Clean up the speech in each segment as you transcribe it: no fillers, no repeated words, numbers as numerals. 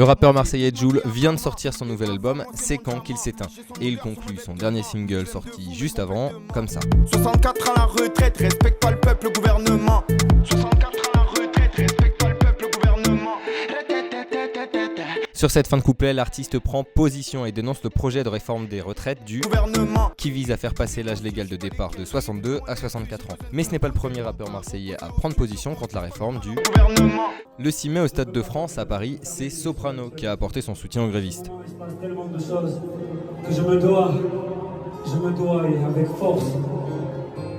Le rappeur marseillais Jul vient de sortir son nouvel album, C'est quand qu'il s'éteint. Et il conclut son dernier single sorti juste avant, comme ça. 64 à la retraite, respecte pas le peuple, le gouvernement. 64 à la retraite, respecte pas le peuple, le gouvernement. Sur cette fin de couplet, l'artiste prend position et dénonce le projet de réforme des retraites du Gouvernement. qui vise à faire passer l'âge légal de départ de 62 à 64 ans. Mais ce n'est pas le premier rappeur marseillais à prendre position contre la réforme du Gouvernement. Le 6 mai au Stade de France à Paris, c'est Soprano qui a apporté son soutien aux grévistes. Il se passe tellement de choses que je me dois et avec force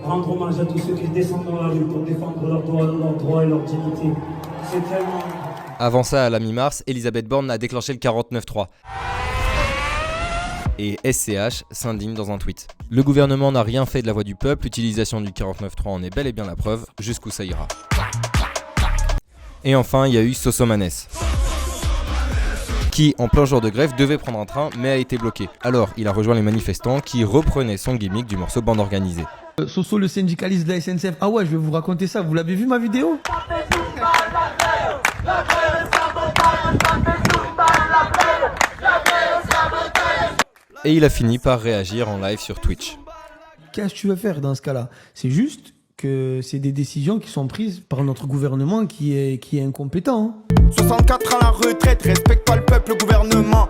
rendre hommage à tous ceux qui descendent dans la rue pour défendre leurs droits et leur dignité. C'est tellement... Avant ça, à la mi-mars, Elisabeth Borne a déclenché le 49.3. Et SCH s'indigne dans un tweet. Le gouvernement n'a rien fait de la voix du peuple, l'utilisation du 49.3 en est bel et bien la preuve, jusqu'où ça ira. Et enfin, il y a eu Sosomanes, qui, en plein jour de grève, devait prendre un train, mais a été bloqué. Alors, il a rejoint les manifestants qui reprenaient son gimmick du morceau Bande organisée. Soso, le syndicaliste de la SNCF. Ah ouais, je vais vous raconter ça. Vous l'avez vu ma vidéo? Et il a fini par réagir en live sur Twitch. Qu'est-ce que tu veux faire dans ce cas-là? C'est juste que c'est des décisions qui sont prises par notre gouvernement qui est incompétent. 64 à la retraite, respecte pas le peuple, le gouvernement.